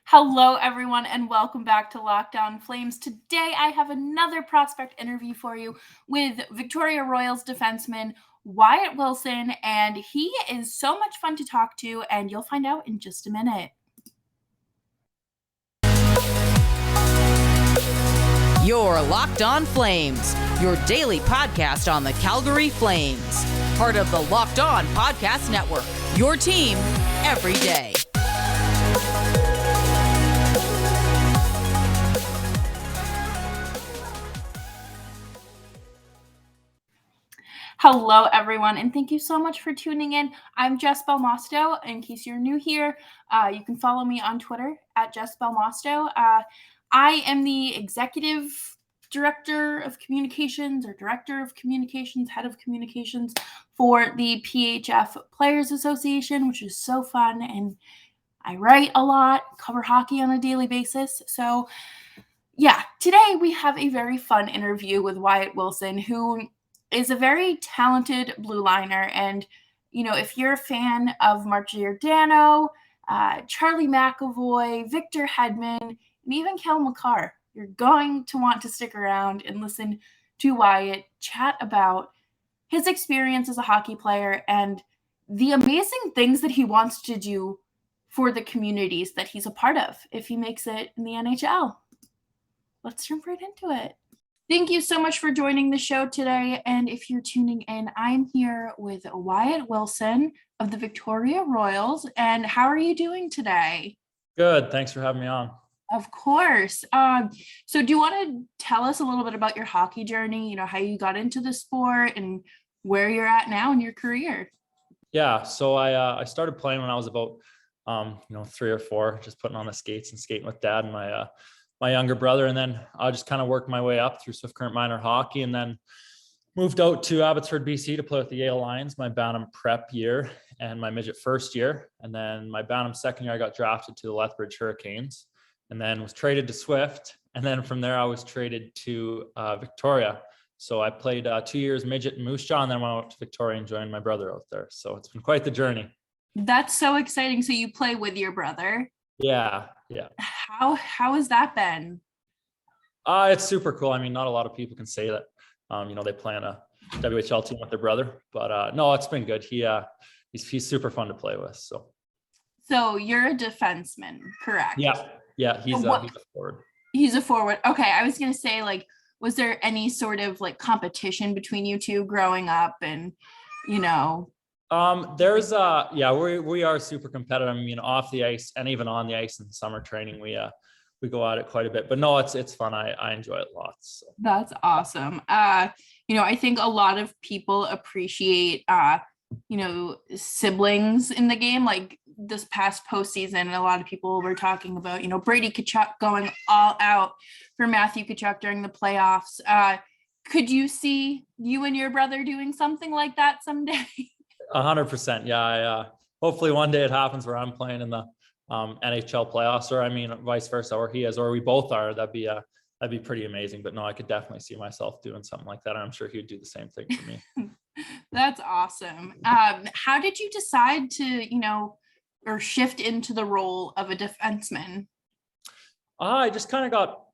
Hello, everyone, and welcome back to Lockdown Flames. Today, I have another prospect interview for you with Victoria Royals defenseman Wyatt Wilson, and he is so much fun to talk to, and you'll find out in just a minute. You're Locked On Flames, your daily podcast on the Calgary Flames. Part of the Locked On Podcast Network, your team every day. Hello, everyone, and thank you so much for tuning in. I'm Jess Belmosto. In case you're new here, you can follow me on Twitter at Jess Belmosto. I am the executive director of communications or director of communications, head of communications for the PHF Players Association, which is so fun. And I write a lot, cover hockey on a daily basis. So yeah, today we have a very fun interview with Wyatt Wilson, who is a very talented blue liner. And, you know, if you're a fan of Mark Giordano, Charlie McAvoy, Victor Hedman, and even Kel McCarr, you're going to want to stick around and listen to Wyatt chat about his experience as a hockey player and the amazing things that he wants to do for the communities that he's a part of if he makes it in the NHL. Let's jump right into it. Thank you so much for joining the show today. And if you're tuning in, I'm here with Wyatt Wilson of the Victoria Royals. And how are you doing today? Good. Thanks for having me on. Of course. So do you want to tell us a little bit about your hockey journey, you know, how you got into the sport and where you're at now in your career? Yeah. So I started playing when I was about, 3 or 4, just putting on the skates and skating with dad and my younger brother. And then I just kind of worked my way up through Swift Current minor hockey and then moved out to Abbotsford, BC to play with the Yale Lions my Bantam prep year and my midget first year. And then my Bantam second year, I got drafted to the Lethbridge Hurricanes and then was traded to Swift. And then from there, I was traded to Victoria. So I played 2 years midget in Moose Jaw and then went out to Victoria and joined my brother out there. So it's been quite the journey. That's so exciting. So you play with your brother? Yeah. How has that been? It's super cool. I mean, not a lot of people can say that, they play on a WHL team with their brother, but no, it's been good. He's super fun to play with. So you're a defenseman, correct? Yeah. He's a forward. He's a forward. Okay. I was going to say, like, was there any sort of like competition between you two growing up and, you know? There's we are super competitive. I mean, off the ice and even on the ice in summer training, we go at it quite a bit, but no, it's fun. I enjoy it lots. So. That's awesome. I think a lot of people appreciate, siblings in the game. Like this past postseason, a lot of people were talking about, Brady Tkachuk going all out for Matthew Tkachuk during the playoffs. Could you see you and your brother doing something like that someday? 100%. Yeah. Hopefully one day it happens where I'm playing in the NHL playoffs, or vice versa, or he is, or we both are. That'd be pretty amazing. But no, I could definitely see myself doing something like that. I'm sure he'd do the same thing for me. That's awesome. How did you decide to, or shift into the role of a defenseman? I just kind of got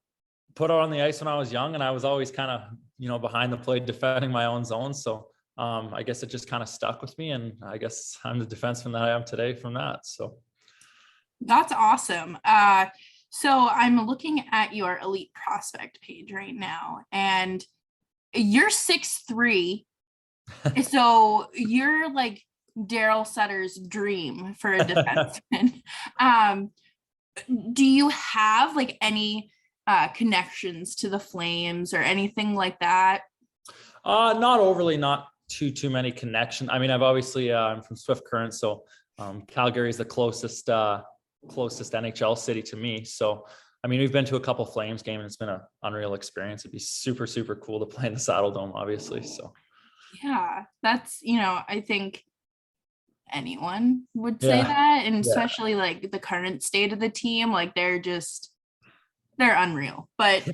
put out on the ice when I was young, and I was always kind of, behind the plate defending my own zone. So I guess it just kind of stuck with me, and I guess I'm the defenseman that I am today from that. So that's awesome. So I'm looking at your elite prospect page right now, and you're 6'3". So you're like Daryl Sutter's dream for a defenseman. Do you have like any connections to the Flames or anything like that? Not overly, not too many connections. I mean, I'm from Swift Current, so Calgary is the closest NHL city to me. So I mean, we've been to a couple Flames games and it's been an unreal experience. It'd be super cool to play in the Saddle Dome, obviously. So yeah, that's, I think anyone would say that, and especially like the current state of the team, like they're unreal. But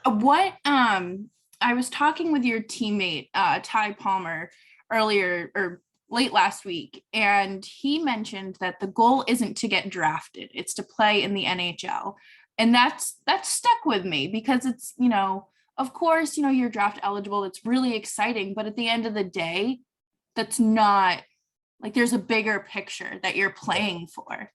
what I was talking with your teammate Ty Palmer earlier, or late last week, and he mentioned that the goal isn't to get drafted, it's to play in the NHL. And that's stuck with me because it's, of course, you're draft eligible. It's really exciting. But at the end of the day, that's not like, there's a bigger picture that you're playing for.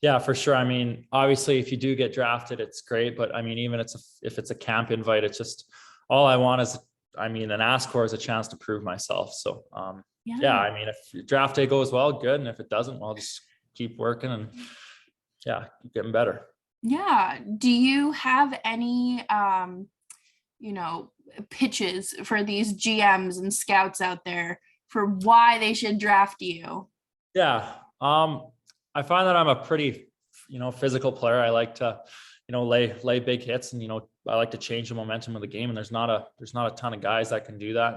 Yeah, for sure. I mean, obviously if you do get drafted, it's great. But I mean, even if it's a camp invite, it's just, all I want is, and ask for is a chance to prove myself. So yeah, I mean, if draft day goes well, good. And if it doesn't, well, just keep working and keep getting better. Yeah. Do you have any, pitches for these GMs and scouts out there for why they should draft you? Yeah. I find that I'm a pretty, physical player. I like to, lay big hits, and, I like to change the momentum of the game. And there's not a ton of guys that can do that.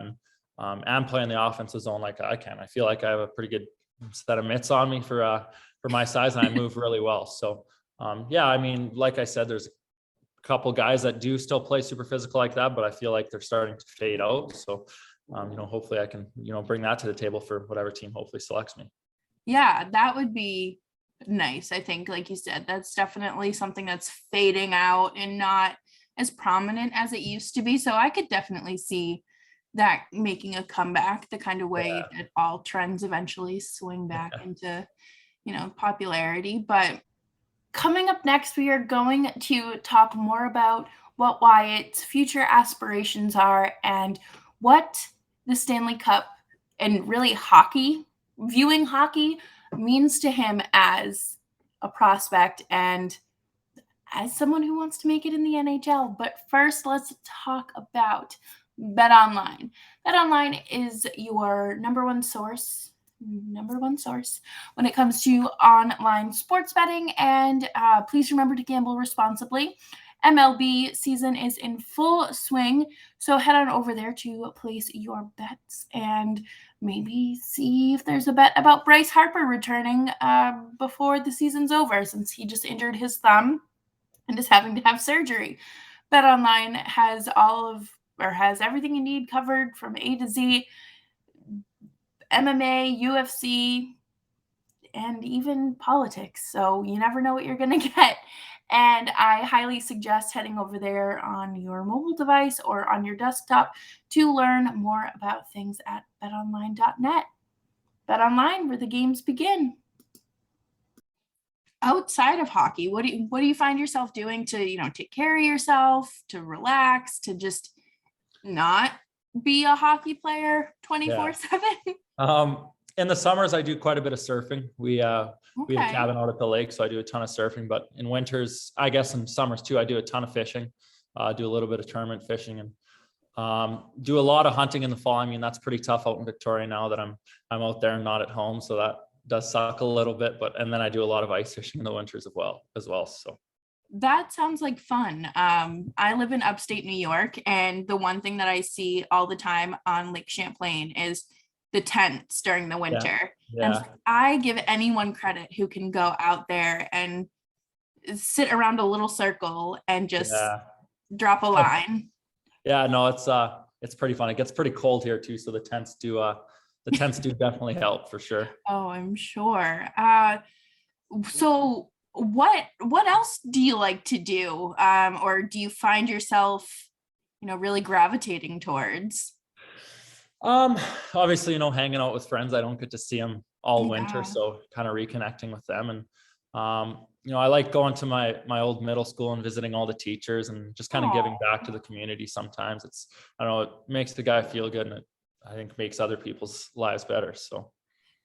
And playing the offensive zone like I can. I feel like I have a pretty good set of mitts on me for my size, and I move really well. So I mean, like I said, there's a couple guys that do still play super physical like that, but I feel like they're starting to fade out. So hopefully I can, bring that to the table for whatever team hopefully selects me. Yeah, that would be nice. I think, like you said, that's definitely something that's fading out and not as prominent as it used to be. So I could definitely see that making a comeback, the kind of way that all trends eventually swing back into, popularity. But coming up next, we are going to talk more about what Wyatt's future aspirations are and what the Stanley Cup and really viewing hockey means to him as a prospect and as someone who wants to make it in the NHL. But first, let's talk about BetOnline. BetOnline is your number one source when it comes to online sports betting. And please remember to gamble responsibly. MLB season is in full swing, so head on over there to place your bets and maybe see if there's a bet about Bryce Harper returning before the season's over, since he just injured his thumb and is having to have surgery. BetOnline has everything you need covered from A to Z. MMA, UFC, and even politics. So you never know what you're going to get. And I highly suggest heading over there on your mobile device or on your desktop to learn more about things at betonline.net. BetOnline, where the games begin. Outside of hockey, what do you find yourself doing to, take care of yourself, to relax, to just not be a hockey player 24/7? In the summers, I do quite a bit of surfing. We have a cabin out at the lake, so I do a ton of surfing. But in winters, I guess in summers too, I do a ton of fishing. Do a little bit of tournament fishing, and do a lot of hunting in the fall. I mean, that's pretty tough out in Victoria now that I'm out there and not at home, so that does suck a little bit. And then I do a lot of ice fishing in the winters as well. So that sounds like fun. I live in upstate New York, and the one thing that I see all the time on Lake Champlain is the tents during the winter. And I give anyone credit who can go out there and sit around a little circle and just drop a line. No, it's pretty fun. It gets pretty cold here too, so the tents do definitely help for sure. Oh, I'm sure. So what else do you like to do, or do you find yourself really gravitating towards? Obviously, hanging out with friends. I don't get to see them all winter, so kind of reconnecting with them. And I like going to my old middle school and visiting all the teachers and just kind of giving back to the community. Sometimes it makes the guy feel good, and it, I think, makes other people's lives better. So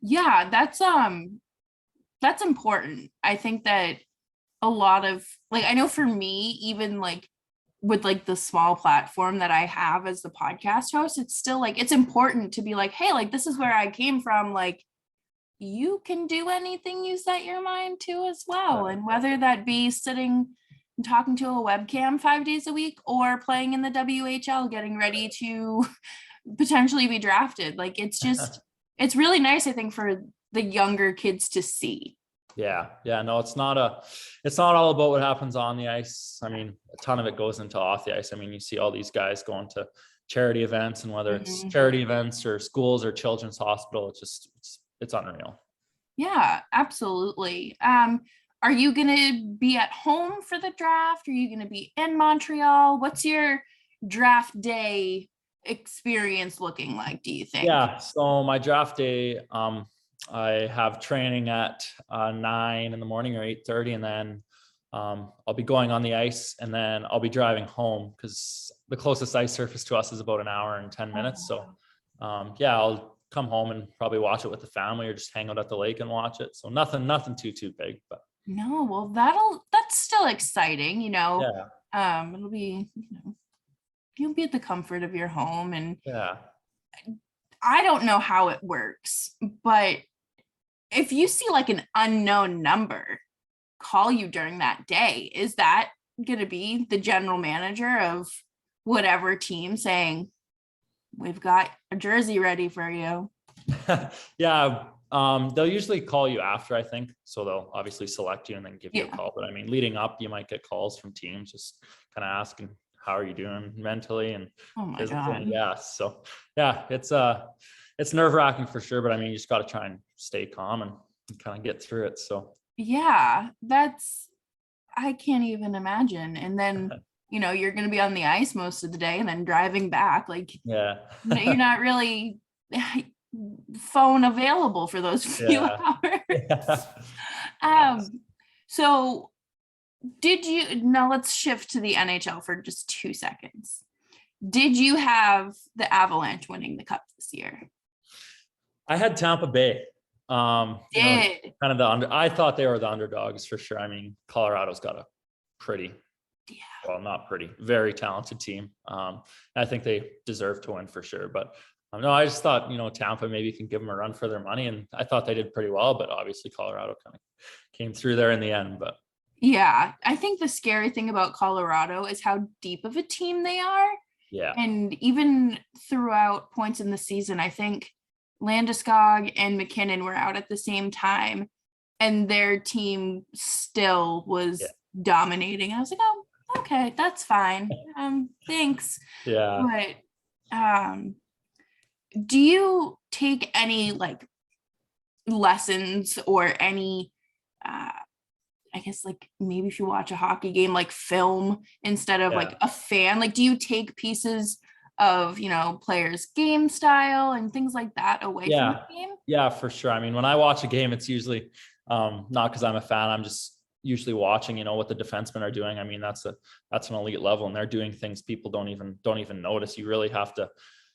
yeah, that's important. I think that a lot of, I know for me, even with the small platform that I have as the podcast host, it's still it's important to be hey, this is where I came from. You can do anything you set your mind to as well. And whether that be sitting and talking to a webcam 5 days a week or playing in the WHL, getting ready to potentially be drafted. It's really nice, I think, for the younger kids to see. No, it's not all about what happens on the ice. I mean, a ton of it goes into off the ice. I mean, you see all these guys going to charity events, and whether it's charity events or schools or children's hospital, it's unreal. Yeah, absolutely. Are you going to be at home for the draft? Are you going to be in Montreal? What's your draft day experience looking like, do you think? Yeah, so my draft day, I have training at 9 in the morning or 8:30, and then I'll be going on the ice, and then I'll be driving home because the closest ice surface to us is about an hour and 10 minutes. So yeah, I'll come home and probably watch it with the family or just hang out at the lake and watch it. So nothing too big, but no, well, that's still exciting, yeah. It'll be, you'll be at the comfort of your home. And Yeah, I don't know how it works, but if you see like an unknown number call you during that day, is that going to be the general manager of whatever team saying, we've got a jersey ready for you? yeah. They'll usually call you after, I think. So they'll obviously select you and then give you a call. But I mean, leading up, you might get calls from teams just kind of asking, how are you doing mentally and physically? Yeah. So yeah, it's nerve-wracking for sure. But I mean, you just got to try and stay calm and kind of get through it. So yeah, I can't even imagine. And then, you're going to be on the ice most of the day and then driving back. Like, yeah, you're not really phone available for those few hours. So now let's shift to the NHL for just 2 seconds. Did you have the Avalanche winning the cup this year? I had Tampa Bay. Kind of I thought they were the underdogs for sure. I mean, Colorado's got a very talented team. I think they deserve to win for sure. But no, I just thought, Tampa maybe can give them a run for their money. And I thought they did pretty well, but obviously Colorado kind of came through there in the end. But yeah, I think the scary thing about Colorado is how deep of a team they are. Yeah. And even throughout points in the season, I think Landeskog and McKinnon were out at the same time, and their team still was dominating. I was like, oh, okay, that's fine. Thanks. Yeah. But do you take any like lessons or any I guess like maybe if you watch a hockey game, like film instead of like a fan, like do you take pieces of, players' game style and things like that away from the game? Yeah, for sure. I mean, when I watch a game, it's usually not because I'm a fan. I'm just usually watching, what the defensemen are doing. I mean, that's an elite level, and they're doing things people don't even notice. You really have to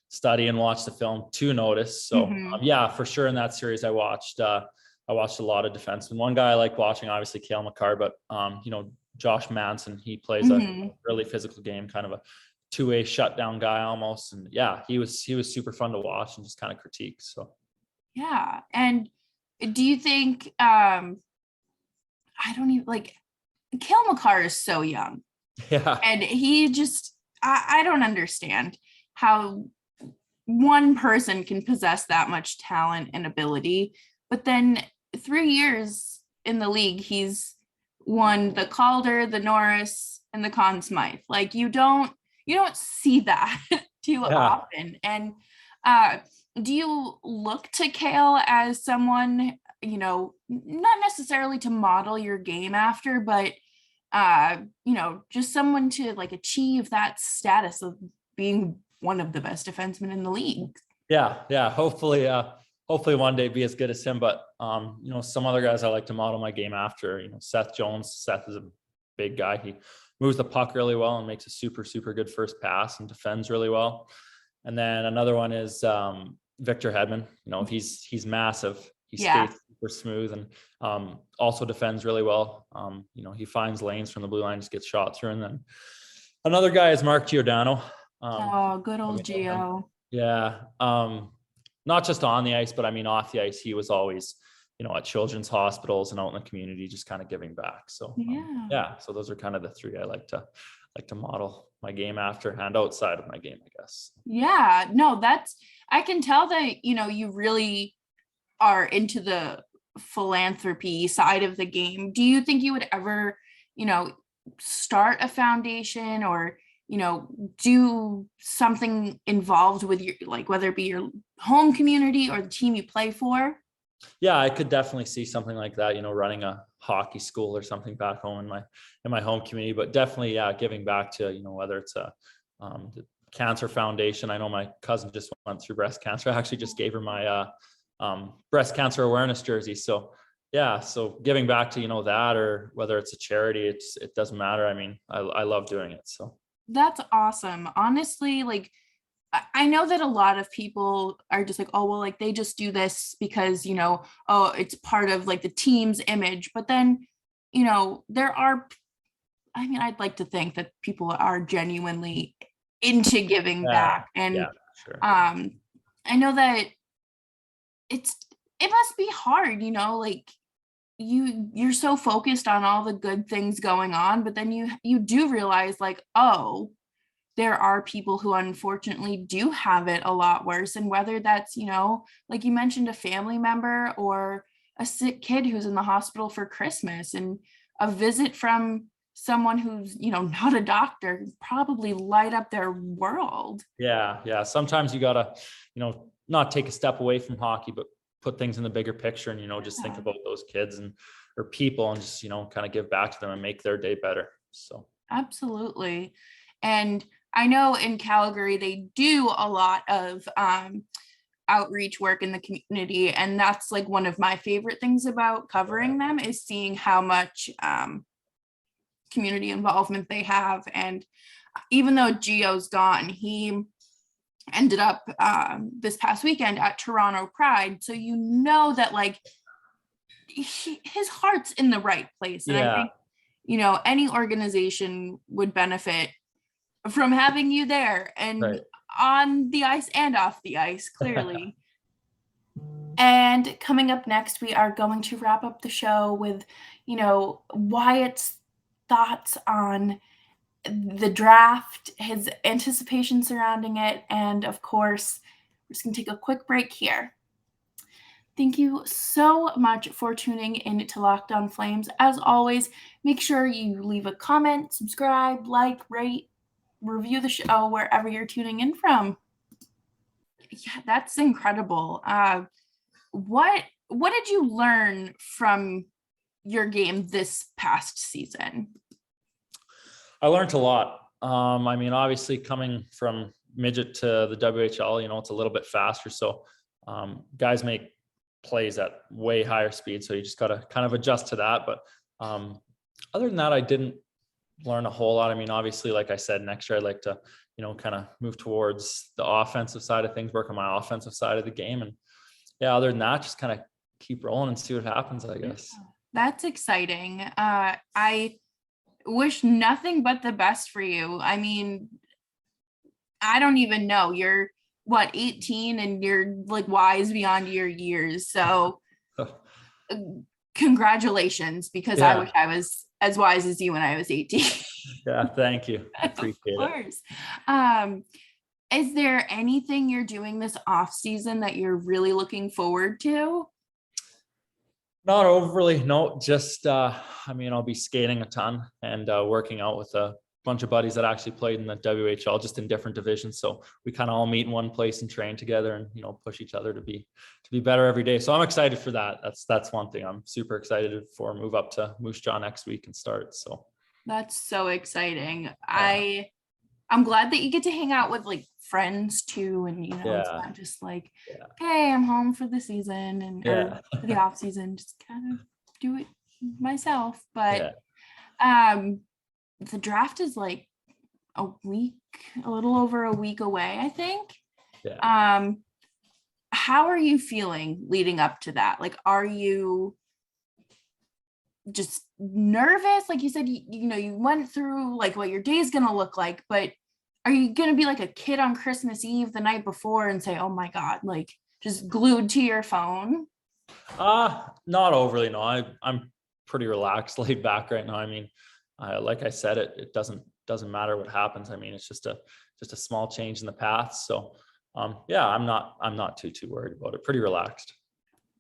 study and watch the film to notice. So yeah, for sure. In that series, I watched a lot of defensemen. One guy I like watching, obviously Cale Makar, but Josh Manson, he plays a really physical game, kind of a two-way shutdown guy almost. And yeah, he was super fun to watch and just kind of critique. So yeah. And do you think I don't even like Cale Makar is so young. Yeah. And he just I don't understand how one person can possess that much talent and ability, but then 3 years in the league, he's won the Calder, the Norris, and the Conn Smythe. Like you don't see that too often. And do you look to Cale as someone, not necessarily to model your game after, but just someone to like achieve that status of being one of the best defensemen in the league? Yeah. Hopefully one day be as good as him. But some other guys I like to model my game after, Seth Jones. Seth is a big guy. He moves the puck really well and makes a super, super good first pass and defends really well. And then another one is Victor Hedman. He's massive. He skates super smooth and also defends really well. He finds lanes from the blue line, just gets shot through. And then another guy is Mark Giordano. Good old Gio. Yeah. Not just on the ice, but I mean, off the ice, he was always, at children's hospitals and out in the community, just kind of giving back. So so those are kind of the three I like to model my game after and outside of my game, I guess. Yeah, no, I can tell that, you really are into the philanthropy side of the game. Do you think you would ever, start a foundation or do something involved with your, like, whether it be your home community or the team you play for? Yeah, I could definitely see something like that, running a hockey school or something back home in my home community, but definitely, yeah, giving back to, whether it's the cancer foundation. I know my cousin just went through breast cancer. I actually just gave her my breast cancer awareness jersey. So yeah, so giving back to, that, or whether it's a charity, it doesn't matter. I mean, I love doing it. So That's awesome. Honestly, like, I know that a lot of people are just like, oh, well, like they just do this because, oh, it's part of like the team's image. But then, there are, I mean, I'd like to think that people are genuinely into giving yeah, back. And yeah, sure. I know that it must be hard, like you're so focused on all the good things going on, but then you do realize, like, oh, there are people who unfortunately do have it a lot worse. And whether that's, like you mentioned, a family member or a sick kid who's in the hospital for Christmas, and a visit from someone who's, not a doctor, probably light up their world. Yeah. Sometimes you gotta, not take a step away from hockey, but put things in the bigger picture, and, just think about those kids or people, and just, kind of give back to them and make their day better. So Absolutely. And I know in Calgary, they do a lot of outreach work in the community. And that's like one of my favorite things about covering them, is seeing how much community involvement they have. And even though Gio's gone, he ended up this past weekend at Toronto Pride. So that, like, his heart's in the right place. And I think, any organization would benefit from having you there, and right. on the ice and off the ice, clearly. And coming up next, we are going to wrap up the show with, Wyatt's thoughts on the draft, his anticipation surrounding it, and of course, we're just going to take a quick break here. Thank you so much for tuning in to Locked On Flames. As always, make sure you leave a comment, subscribe, like, rate, review the show wherever you're tuning in from. Yeah, that's incredible. What did you learn from your game this past season? I learned a lot. I mean, obviously coming from midget to the WHL, it's a little bit faster. So guys make plays at way higher speed. So you just got to kind of adjust to that. But other than that, I didn't learn a whole lot. I mean, obviously, like I said, next year I'd like to, kind of move towards the offensive side of things, work on my offensive side of the game. And yeah, other than that, just kind of keep rolling and see what happens, I guess. That's exciting. I wish nothing but the best for you. I mean, I don't even know. You're 18, and you're like wise beyond your years. So congratulations, because I wish I was as wise as you when I was 18. Yeah, thank you. I appreciate it. Of course. Is there anything you're doing this off season that you're really looking forward to? Not overly, no. Just I mean, I'll be skating a ton and working out with a bunch of buddies that actually played in the WHL, just in different divisions. So we kind of all meet in one place and train together, and push each other to be better every day. So I'm excited for that. That's one thing I'm super excited for. Move up to Moose Jaw next week and start. So that's so exciting. I'm glad that you get to hang out with like friends too, and it's not just like, hey, I'm home for the season and or for the off season, just kind of do it myself. But the draft is like a little over a week away, I think. How are you feeling leading up to that? Like, are you just nervous? Like you said, you went through like what your day is going to look like, but are you going to be like a kid on Christmas Eve the night before and say, oh my God, like just glued to your phone? Not overly. No, I'm pretty relaxed, laid back right now. I mean, like I said, it doesn't matter what happens. I mean, it's just a small change in the path. So I'm not too worried about it. Pretty relaxed.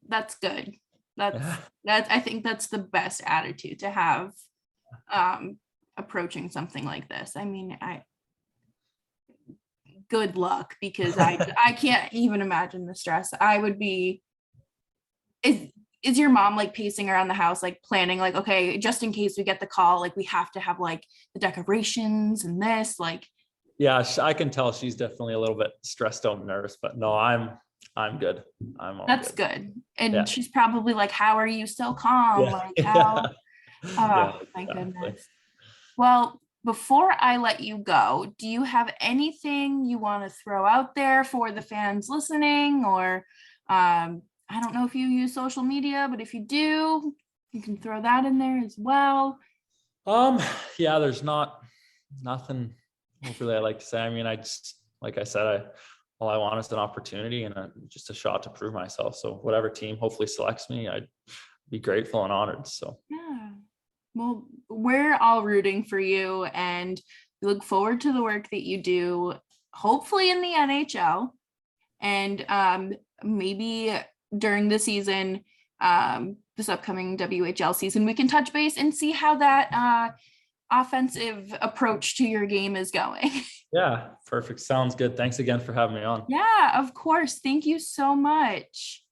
That's good. I think that's the best attitude to have approaching something like this. I mean, good luck, because I can't even imagine the stress. I would be. Is your mom like pacing around the house, like planning, like, okay, just in case we get the call, like we have to have like the decorations and this, like? Yeah, I can tell she's definitely a little bit stressed out and nervous, but no, I'm good. I'm all That's good. good. And Yeah. she's probably like, how are you so calm? Yeah. Like how, Yeah, oh my exactly. goodness. Well, before I let you go, do you have anything you want to throw out there for the fans listening? Or I don't know if you use social media, but if you do, you can throw that in there as well. Yeah, there's nothing really I like to say. I mean, I just, like I said, all I want is an opportunity and just a shot to prove myself. So whatever team hopefully selects me, I'd be grateful and honored. So Yeah. Well, we're all rooting for you, and we look forward to the work that you do, hopefully in the NHL, and maybe during the season, this upcoming WHL season, we can touch base and see how that offensive approach to your game is going. yeah, perfect. Sounds good. Thanks again for having me on. Yeah, of course. Thank you so much.